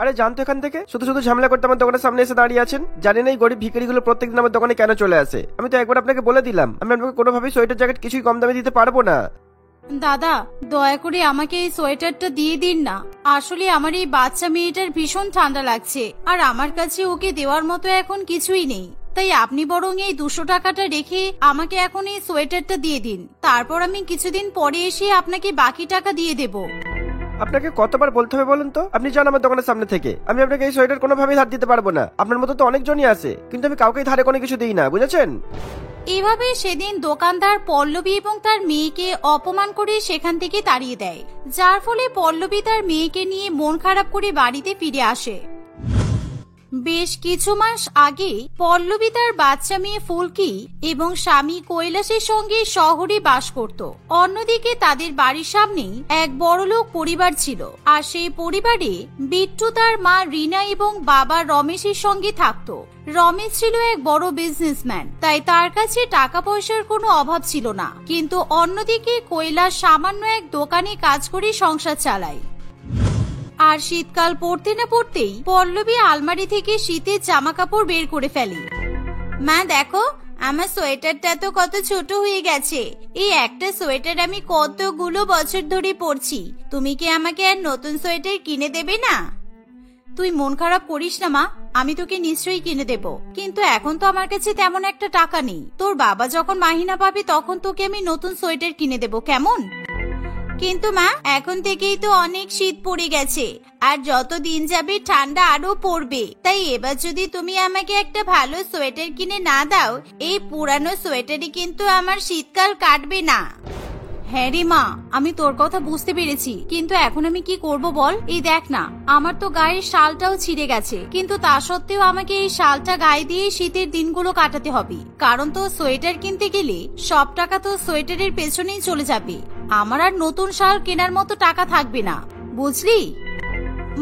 আরে জানতো এখান থেকে, শুধু শুধু ঝামেলা করতে আমার দোকানের সামনে এসে দাঁড়িয়ে আছেন। জানেন এই গরিব ভিখারিগুলো প্রত্যেকদিন আমার দোকানে কেন চলে আসে? আমি তো একবার আপনাকে বলে দিলাম আমি আপনাকে কোনোভাবেই সোয়েটার জ্যাকেট কিছুই কম দামে দিতে পারবো না। দাদা, দয়া করে আমাকে এই সোয়েটারটা দিয়ে দিন না। আসলে আমার এই বাচ্চা মেয়েটার ভীষণ ঠান্ডা লাগছে, আর আমার কাছে ওকে দেওয়ার মতো এখন কিছুই নেই। তাই আপনি বরং এই 200 টাকাটা রেখে আমাকে এখন এই সোয়েটারটা দিয়ে দিন, তারপর আমি কিছুদিন পরে এসে আপনাকে বাকি টাকা দিয়ে দেব। আপনাকে কতবার বলতে হবে বলুন তো? আপনি যান আমার দোকানের সামনে থেকে। আমি আপনাকে এই সোয়েটার কোনোভাবেই ধার দিতে পারবো না। আপনার মতো তো অনেকজনই আছে, কিন্তু আমি কাউকেই ধারে কোনো কিছু দিই না, বুঝেছেন? এভাবে সেদিন দোকানদার পল্লবী এবং তার মেয়েকে অপমান করে সেখান থেকে তাড়িয়ে দেয়, যার ফলে পল্লবী তার মেয়েকে নিয়ে মন খারাপ করে বাড়িতে ফিরে আসে। বেশ কিছু মাস আগে পল্লবী তার বাচ্চা মেয়ে ফুলকি এবং স্বামী কৈলাসের সঙ্গে শহরে বাস করত। অন্যদিকে তাদের বাড়ির সামনেই এক বড়লোক পরিবার ছিল, আর সেই পরিবারে বিট্টু তার মা রিনা এবং বাবা রমেশের সঙ্গে থাকত। রমেশ ছিল এক বড় বিজনেসম্যান, তাই তার কাছে টাকা পয়সার কোনো অভাব ছিল না। কিন্তু অন্যদিকে কৈলাস সামান্য এক দোকানে কাজ করে সংসার চালায়। আর শীতকাল পড়তে না পড়তেই পল্লবী আলমারি থেকে শীতের জামা কাপড় বের করে ফেলে। মা দেখো, আমার সোয়েটারটা তো কত ছোট হয়ে গেছে। এই একটা সোয়েটার আমি কতগুলো বছর ধরে পরছি। তুমি কি আমাকে আর নতুন সোয়েটার কিনে দেবে না? তুই মন খারাপ করিস না মা, আমি তোকে নিশ্চয়ই কিনে দেব। কিন্তু এখন তো আমার কাছে তেমন একটা টাকা নেই। তোর বাবা যখন মাহিনা পাবে তখন তোকে আমি নতুন সোয়েটার কিনে দেব, কেমন? কিন্তু মা, এখন থেকেই তো অনেক শীত পড়ে গেছে, আর যত দিন যাবে ঠান্ডা আরো পড়বে। তাই এবার যদি তুমি আমাকে একটা ভালো সোয়েটার কিনে না দাও, এই পুরানো সোয়েটারে কিন্তু আমার শীতকাল কাটবে না। হ্যাঁ রে মা, আমি তোর কথা বুঝতে পেরেছি, কিন্তু এখন আমি কি করব বল? এই দেখ না, আমার তো গায়ের শালটাও ছিঁড়ে গেছে, কিন্তু তা সত্ত্বেও আমাকে এই শালটা গায়ে দিয়ে শীতের দিনগুলো কাটাতে হবে। কারণ তো সোয়েটার কিনতে গেলে সব টাকা তো সোয়েটারের পেছনেই চলে যাবে। আমার আর নতুন শাল কেনার মতো টাকা থাকবে না, বুঝলি?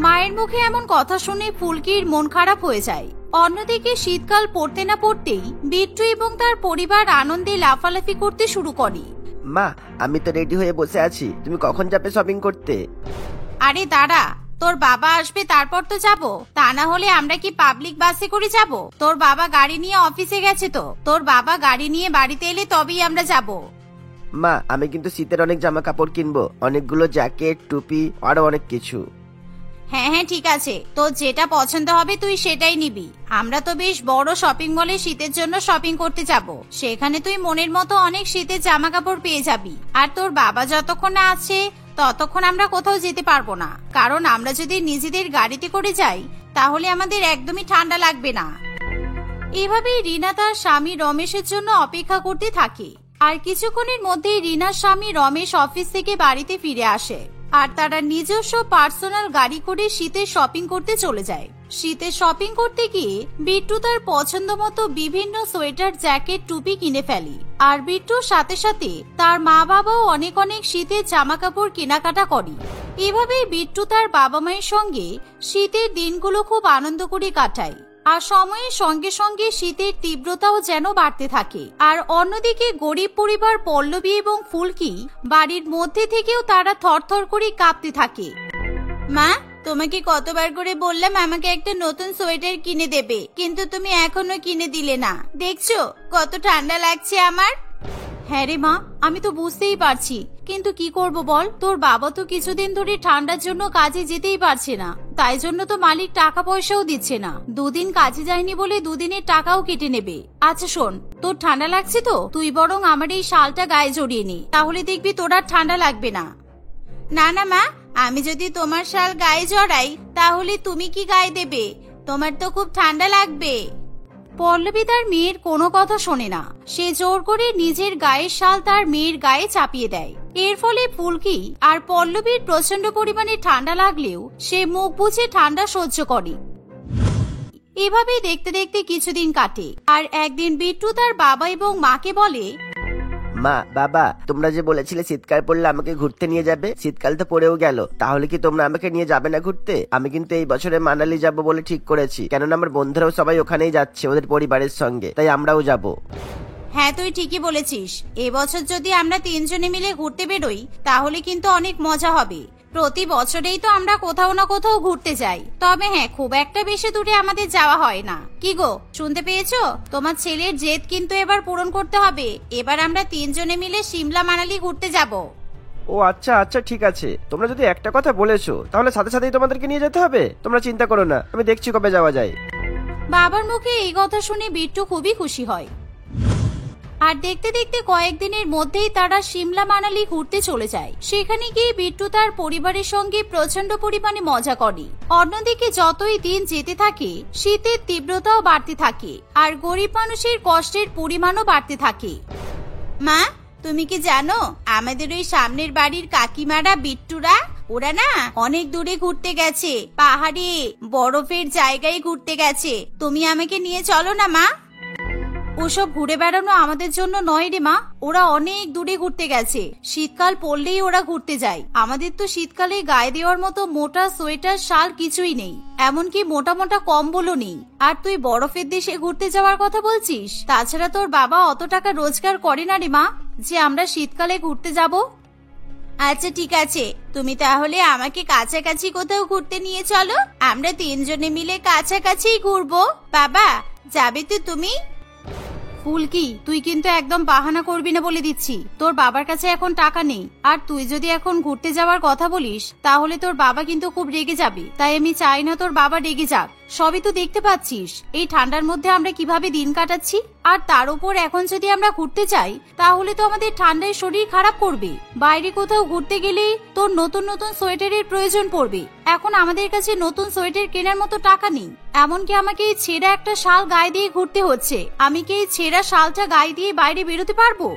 মায়ের মুখে এমন কথা শুনে ফুলকির মন খারাপ হয়ে যায়। অন্যদিকে শীতকাল পড়তে না পড়তেই বিট্টু এবং তার পরিবার আনন্দে লাফালাফি করতে শুরু করে। মা, আমি তো রেডি হয়ে বসে আছি, তুমি কখন যাবে শপিং করতে? আরে দাঁড়া, তোর বাবা আসবে তারপর তো যাব। তা না হলে আমরা কি পাবলিক বাসে করে যাব? তোর বাবা গাড়ি নিয়ে অফিসে গেছে তো, তোর বাবা গাড়ি নিয়ে বাড়িতে এলে তবেই আমরা যাব। মা, আমি কিন্তু শীতের অনেক জামা কাপড় কিনবো, অনেকগুলো জ্যাকেট, টুপি, আরো অনেক কিছু। হ্যাঁ হ্যাঁ ঠিক আছে, তোর যেটা পছন্দ হবে তুই সেটাই নিবি। আমরা তো বেশ বড় শপিং মলে শীতের জন্য শপিং করতে যাব, সেখানে তুই মনের মতো অনেক শীতের জামা কাপড় পেয়ে যাবি। আর তোর বাবা যতক্ষণ না আছে ততক্ষণ আমরা কোথাও যেতে পারবো না, কারণ আমরা যদি নিজেদের গাড়িতে করে যাই তাহলে আমাদের একদমই ঠান্ডা লাগবে না। এভাবেই রিনা তার স্বামী রমেশের জন্য অপেক্ষা করতে থাকে। আর কিছুক্ষণের মধ্যেই রিনার স্বামী রমেশ অফিস থেকে বাড়িতে ফিরে আসে, আর তারা নিজস্ব পার্সোনাল গাড়ি করে শীতের শপিং করতে চলে যায়। শীতের শপিং করতে গিয়ে বিট্টু তার পছন্দ মতো বিভিন্ন সোয়েটার, জ্যাকেট, টুপি কিনে ফেলে। আর বিট্টুর সাথে সাথে তার মা বাবাও অনেক অনেক শীতের জামা কাপড় কেনাকাটা করে। এভাবেই বিট্টু তার বাবা মায়ের সঙ্গে শীতের দিনগুলো খুব আনন্দ করে কাটায়। আর সময়ের সঙ্গে সঙ্গে শীতের তীব্রতাও যেন বাড়তে থাকে। আর অন্যদিকে গরিব পরিবার পল্লবী এবং ফুলকি বাড়ির মধ্যে থেকেও তারা থরথর করে কাঁপতে থাকে। মা, তোমাকে কতবার করে বললাম আমাকে একটা নতুন সোয়েটার কিনে দেবে, কিন্তু তুমি এখনো কিনে দিলে না। দেখছো কত ঠান্ডা লাগছে আমার। হ্যাঁ রে মা, আমি তো বুঝতেই পারছি, কিন্তু কি করব বল? তোর বাবা তো কিছুদিন ধরে ঠান্ডার জন্য কাজে যেতেই পারছে না, তাই জন্য তো মালিক টাকা পয়সাও দিচ্ছে না। দুদিন কাজে যায়নি বলে দুদিনের টাকাও কেটে নেবে। আচ্ছা শোন, তোর ঠান্ডা লাগছে তো তুই বরং আমার এই শালটা গায়ে জড়িয়ে নে, তাহলে দেখবি তোর আর ঠান্ডা লাগবে না। না না মা, আমি যদি তোমার শাল গায়ে জড়াই তাহলে তুমি কি গায়ে দেবে? তোমার তো খুব ঠান্ডা লাগবে। পল্লবী তার মেয়ের কোনো কথা শোনে না, সে জোর করে নিজের গায়ের শাল তার মেয়ের গায়ে চাপিয়ে দেয়। এর ফলে ফুলকি আর পল্লবীর প্রচন্ড পরিমাণে ঠান্ডা লাগলেও সে মুখ বুজে ঠান্ডা সহ্য করে। এভাবেই দেখতে দেখতে কিছুদিন কাটে। আর একদিন বিট্টু তার বাবা এবং মাকে বলে, মা, বাবা, তোমরা যে বলেছিলে শীতকাল পড়লে আমাকে ঘুরতে নিয়ে যাবে, শীতকাল তো পড়েও গেল, তাহলে কি তোমরা আমাকে নিয়ে যাবে না ঘুরতে? আমি কিন্তু এই বছরে মানালি যাব বলে ঠিক করেছি, কেননা আমার বন্ধুরাও সবাই ওখানেই যাচ্ছে ওদের পরিবারের সঙ্গে, তাই আমরাও যাব। হ্যাঁ তুই ঠিকই বলেছিস, এবছর যদি আমরা তিনজনে মিলে ঘুরতে বেরোই তাহলে কিন্তু অনেক মজা হবে। প্রতি বছরেই তো আমরা কোথাও না কোথাও ঘুরতে যাই, তবে হ্যাঁ খুব একটা বেশি দূরে আমাদের যাওয়া হয় না। কি গো, শুনতে পেয়েছো? তোমার ছেলের জেদ কিন্তু এবার পূরণ করতে হবে। এবার আমরা 3 জনে মিলে সিমলা মানালি ঘুরতে যাব। ও আচ্ছা আচ্ছা, ঠিক আছে। তোমরা যদি একটা কথা বলেছো তাহলে সাথে সাথেই তোমাদেরকে নিয়ে যেতে হবে। তোমরা চিন্তা করো না, আমি দেখছি কবে যাওয়া যায়। বাবার মুখে এই কথা শুনে বিট্টু খুবই খুশি হয়। আর দেখতে দেখতে কয়েকদিনের মধ্যেই তারা সিমলা মানালি ঘুরতে চলে যায়। সেখানে গিয়ে বিট্টু তার পরিবারের সঙ্গে প্রচন্ড পরিমাণে মজা করে। অন্যদিকে যতই দিন যেতে থাকে শীতের তীব্রতাও বাড়তে থাকে, আর গরিব মানুষের কষ্টের পরিমাণও বাড়তে থাকে। মা, তুমি কি জানো আমাদের ওই সামনের বাড়ির কাকিমারা বিট্টুরা, ওরা না অনেক দূরে ঘুরতে গেছে, পাহাড়ে বরফের জায়গায় ঘুরতে গেছে। তুমি আমাকে নিয়ে চলো না মা। ওসব ঘুরে বেড়ানো আমাদের জন্য নয় রে মা, ওরা অনেক দূরে ঘুরতে গেছে। শীতকাল পড়লেই ওরা ঘুরতে যায়। আমাদের তো শীতকালে গায়ে দেওয়ার মতো মোটা সোয়েটার শাল কিছুই নেই, এমনকি মোটা মোটা কম্বলও নেই। আর তুই বরফের দেশে ঘুরতে যাওয়ার কথা বলছিস? তাছাড়া তোর বাবা অত টাকা রোজগার করে না রে মা যে আমরা শীতকালে ঘুরতে যাব। আচ্ছা ঠিক আছে, তুমি তাহলে আমাকে কাছাকাছি কোথাও ঘুরতে নিয়ে চলো। আমরা 3 জনে মিলে কাছাকাছি ঘুরবো। বাবা, যাবে তো তুমি? ফুলকি, তুই কিন্তু একদম বাহানা করবি না বলে দিচ্ছি। তোর বাবার কাছে এখন টাকা নেই, আর তুই যদি এখন ঘুরতে যাওয়ার কথা বলিস তাহলে তোর বাবা কিন্তু খুব রেগে যাবে। তাই আমি চাই না তোর বাবা রেগে যাক। সবই তো দেখতে পাচ্ছিস এই ঠান্ডার মধ্যে আমরা কিভাবে দিন কাটাচ্ছি। আর তার উপর এখন যদি আমরা ঘুরতে চাই তাহলে তো আমাদের ঠান্ডায় শরীর খারাপ করবে। বাইরে কোথাও ঘুরতে গেলেই তোর নতুন নতুন সোয়েটারের প্রয়োজন পড়বে। এখন আমাদের কাছে নতুন সোয়েটার কেনার মতো টাকা নেই। এমনকি আমাকে এই ছেঁড়া একটা শাল গায়ে দিয়ে ঘুরতে হচ্ছে। আমি কি এই ছেঁড়া শালটা গায়ে দিয়ে বাইরে বেরোতে পারবো?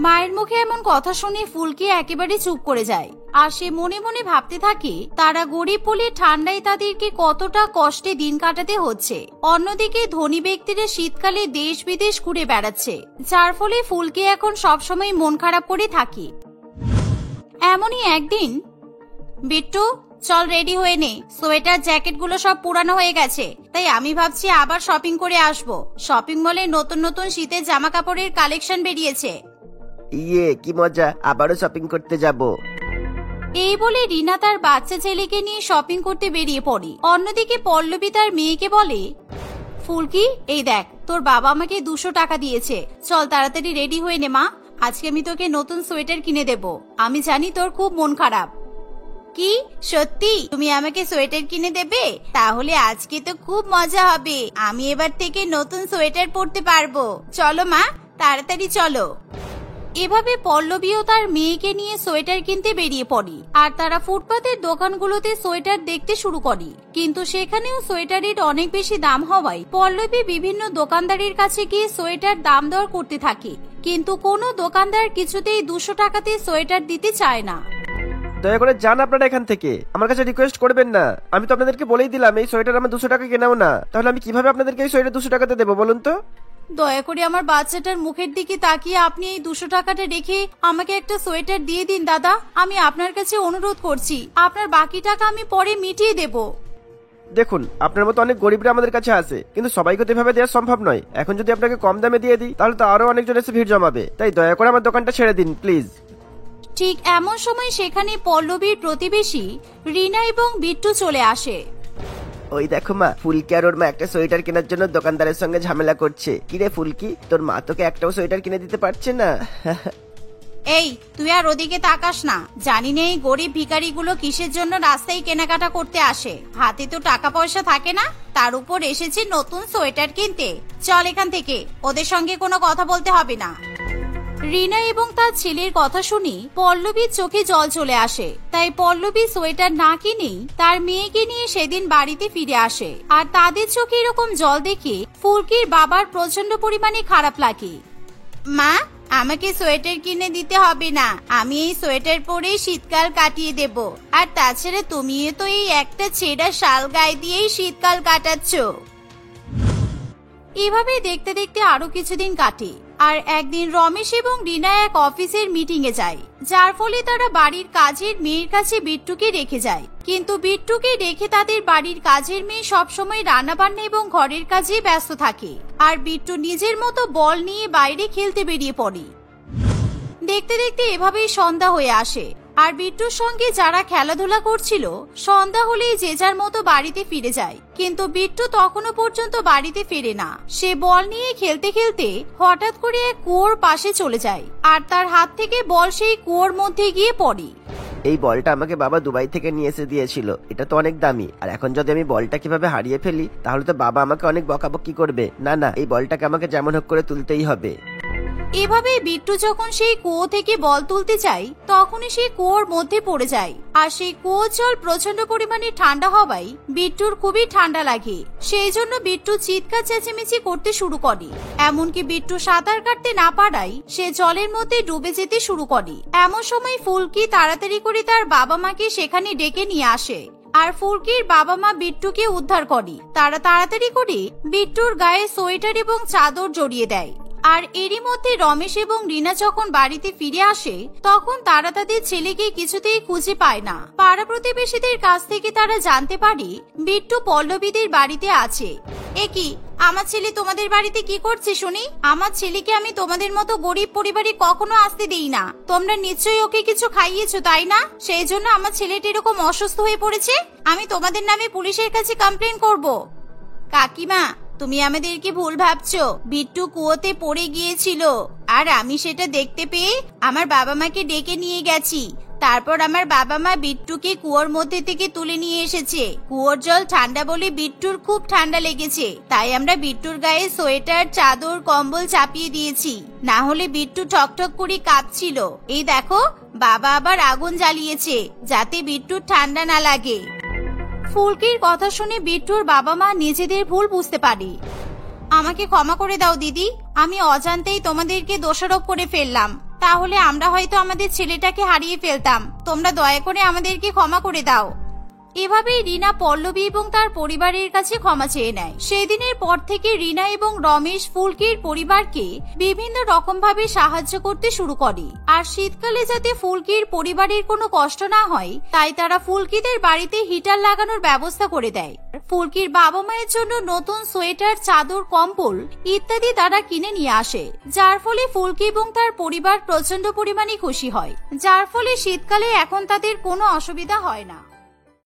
মায়ের মুখে এমন কথা শুনে ফুলকি একেবারে চুপ করে যায়। আর সে মনে মনে ভাবতে থাকে তারা গরিব বলে ঠান্ডায় তাদেরকে কতটা কষ্টে দিন কাটাতে হচ্ছে। অন্যদিকে ধনী ব্যক্তিরা শীতকালে দেশ বিদেশ ঘুরে বেড়াচ্ছে, যার ফলে ফুলকি এখন সবসময় মন খারাপ করে থাকে। এমনই একদিন, বিট্টু চল রেডি হয়ে নে, সোয়েটার জ্যাকেট গুলো সব পুরানো হয়ে গেছে। তাই আমি ভাবছি আবার শপিং করে আসবো। শপিং মলে নতুন নতুন শীতের জামা কাপড়ের কালেকশন বেরিয়েছে। ইয়ে, কি মজা, আবারও শপিং করতে যাব। এই বলে রিনা তার বাচ্চা ছেলেকে নিয়ে শপিং করতে বেরিয়ে পড়ে। অন্যদিকে পল্লবী তার মেয়েকে বলে, ফুলকি এই দেখ, তোর বাবা আমাকে 200 টাকা দিয়েছে। চল তাড়াতাড়ি রেডি হয়ে নে মা, আজকে আমি তোকে নতুন সোয়েটার কিনে দেব। আমি জানি তোর খুব মন খারাপ। কি সত্যি তুমি আমাকে সোয়েটার কিনে দেবে? তাহলে আজকে তো খুব মজা হবে। আমি এবার থেকে নতুন সোয়েটার পরতে পারবো। চলো মা, তাড়াতাড়ি চলো। এভাবে পল্লবীও তার মেয়েকে নিয়ে সোয়েটার কিনতে বেরিয়ে পড়ে। আর তারা ফুটপাতের দোকানগুলোতে সোয়েটার দেখতে শুরু করে। কিন্তু সেখানেও সোয়েটারের অনেক বেশি দাম হওয়ায় পল্লবী বিভিন্ন দোকানদারের কাছে গিয়ে সোয়েটার দাম দর করতে থাকে। কিন্তু কোনো দোকানদার কিছুতেই 200 টাকাতে সোয়েটার দিতে চায় না। দয়া করে যান আপনারা এখান থেকে, আমার কাছে রিকোয়েস্ট করবেন না। আমি তো আপনাদেরকে বলেই দিলাম এই সোয়েটার আমার 200 টাকা কেনাও না। তাহলে আমি কিভাবে আপনাদেরকে এই সোয়েটার 200 টাকাতে দেবো বলুন তো? দয়া করে আমার বাচ্চাটার মুখের দিকে তাকিয়ে আপনি এই 200 টাকাটা রেখে আমাকে একটা সোয়েটার দিয়ে দিন দাদা। আমি আপনার কাছে অনুরোধ করছি, আপনার বাকি টাকা আমি পরে মিটিয়ে দেব। দেখুন, আপনার মতো অনেক গরিবরা আমাদের কাছে আছে, কিন্তু সবাইকে তো এভাবে দেওয়া সম্ভব নয়। এখন যদি আপনাকে কম দামে দিয়ে দিই তাহলে তো আরো অনেকজন এসে ভিড় জমাবে। তাই দয়া করে আমার দোকানটা ছেড়ে দিন প্লিজ। ঠিক এমন সময় সেখানে পল্লবীর প্রতিবেশী রিনা এবং বিট্টু চলে আসে। ওই দেখো মা, ফুলকি আর ওর মা একটা সোয়েটার কেনার জন্য দোকানদারের সঙ্গে ঝামেলা করছে। কিরে ফুলকি, তোর মা তোকে একটাও সোয়েটার কিনে দিতে পারছে না? এই তুই আর ওদিকে তাকাস না। জানি না এই গরিব ভিখারিগুলো কিসের জন্য রাস্তায় কেনাকাটা করতে আসে। হাতে তো টাকা পয়সা থাকে না, তার উপর এসেছে নতুন সোয়েটার কিনতে। চল এখান থেকে, ওদের সঙ্গে কোনো কথা বলতে হবে না। রিনা এবং তার ছেলের কথা শুনি পল্লবীর চোখে জল চলে আসে। তাই পল্লবী সোয়েটার না কিনেই তার মেয়েকে নিয়ে সেদিন বাড়িতে ফিরে আসে। আর তাদের চোখে এরকম জল দেখে ফুলকির বাবার প্রচন্ড পরিমাণে খারাপ লাগে। মা, আমাকে সোয়েটার কিনে দিতে হবে না। আমি এই সোয়েটার পরে শীতকাল কাটিয়ে দেব। আর তাছাড়া তুমিও তো এই একটা ছেঁড়া শাল গায়ে দিয়েই শীতকাল কাটাচ্ছ। এভাবে দেখতে দেখতে আরো কিছুদিন কাটে। আর একদিন রমেশ এবং রিনা এক অফিসের মিটিং এ যায়, যার ফলে তারা বাড়ির কাজের মেয়ের কাছে বিট্টুকে রেখে যায়। কিন্তু বিট্টুকে রেখে তাদের বাড়ির কাজের মেয়ে সবসময় রান্না বান্না এবং ঘরের কাজে ব্যস্ত থাকে। আর বিট্টু নিজের মতো বল নিয়ে বাইরে খেলতে বেরিয়ে পড়ে। দেখতে দেখতে এভাবেই সন্ধ্যা হয়ে আসে। আর বিট্টুর সঙ্গে যারা খেলাধুলা করছিল সন্ধ্যা হলেই যে যার মতো বাড়িতে ফিরে যায়। কিন্তু বিট্টু তখনও পর্যন্ত বাড়িতে ফেরে না। সে বল নিয়ে খেলতে খেলতে হঠাৎ করে এক কুয়োর পাশে চলে যায়, আর তার হাত থেকে বল সেই কুয়োর মধ্যে গিয়ে পড়ে। এই বলটা আমাকে বাবা দুবাই থেকে নিয়ে এসে দিয়েছিল, এটা তো অনেক দামি। আর এখন যদি আমি বলটা কিভাবে হারিয়ে ফেলি তাহলে তো বাবা আমাকে অনেক বকাবকি করবে। না না, এই বলটাকে আমাকে যেমন হোক করে তুলতেই হবে। এভাবে বিট্টু যখন সেই কুয়ো থেকে বল তুলতে চায় তখনই সেই কুয়োর মধ্যে পড়ে যায়। আর সেই কুয়োর জল প্রচন্ড পরিমাণে ঠান্ডা হওয়ায় বিট্টুর খুবই ঠান্ডা লাগে। সেই জন্য বিট্টু চিৎকার চেঁচামেচি করতে শুরু করে। এমনকি বিট্টু সাঁতার কাটতে না পারায় সে জলের মধ্যে ডুবে যেতে শুরু করে। এমন সময় ফুলকি তাড়াতাড়ি করে তার বাবা মাকে সেখানে ডেকে নিয়ে আসে। আর ফুলকির বাবা মা বিট্টুকে উদ্ধার করে। তারা তাড়াতাড়ি করে বিট্টুর গায়ে সোয়েটার এবং চাদর জড়িয়ে দেয়। আর এরই মধ্যে রমেশ এবং রিনা যখন বাড়িতে ফিরে আসে তখন তারা তাদের ছেলেকে কিছুতেই খুঁজে পায় না। পাড়া প্রতিবেশীদের কাছ থেকে তারা জানতে পারে বিট্টু পল্লবীদের বাড়িতে আছে। একি, আমার ছেলে তোমাদের বাড়িতে কি করছে শুনি? আমার ছেলেকে আমি তোমাদের মতো গরিব পরিবারে কখনো আসতে দেই না। তোমরা নিশ্চয়ই ওকে কিছু খাইয়েছো, তাই না? সেই জন্য আমার ছেলেটি এরকম অসুস্থ হয়ে পড়েছে। আমি তোমাদের নামে পুলিশের কাছে কমপ্লেন করব। কাকিমা, তুমি আমাদেরকে ভুল ভাবছো। বিট্টু কুয়োতে পড়ে গিয়েছিল, আর আমি সেটা দেখতে পেয়ে আমার বাবা মাকে ডেকে নিয়ে গেছি। তারপর আমার বাবা মা বিট্টুকে কুয়োর মধ্যে থেকে তুলে নিয়ে এসেছে। কুয়োর জল ঠান্ডা বলে বিট্টুর খুব ঠান্ডা লেগেছে, তাই আমরা বিট্টুর গায়ে সোয়েটার, চাদর, কম্বল চাপিয়ে দিয়েছি। না হলে বিট্টু ঠকঠক করে কাঁপছিল। এই দেখো, বাবা আবার আগুন জ্বালিয়েছে যাতে বিট্টুর ঠান্ডা না লাগে। ফুলকির কথা শুনে বিট্টুর বাবা মা নিজেদের ভুল বুঝতে পারে। আমাকে ক্ষমা করে দাও দিদি, আমি অজান্তেই তোমাদেরকে দোষারোপ করে ফেললাম। তাহলে আমরা হয়তো আমাদের ছেলেটাকে হারিয়ে ফেলতাম। তোমরা দয়া করে আমাদেরকে ক্ষমা করে দাও। এভাবেই রিনা পল্লবী এবং তার পরিবারের কাছে ক্ষমা চেয়ে নেয়। সেদিনের পর থেকে রিনা এবং রমেশ ফুলকির পরিবারকে বিভিন্ন রকম ভাবে সাহায্য করতে শুরু করে। আর শীতকালে যাতে ফুলকির পরিবারের কোনো কষ্ট না হয় তাই তারা ফুলকিদের বাড়িতে হিটার লাগানোর ব্যবস্থা করে দেয়। ফুলকির বাবা মায়ের জন্য নতুন সোয়েটার, চাদর, কম্বল ইত্যাদি তারা কিনে নিয়ে আসে, যার ফলে ফুলকি এবং তার পরিবার প্রচন্ড পরিমাণে খুশি হয়। যার ফলে শীতকালে এখন তাদের কোনো অসুবিধা হয় না।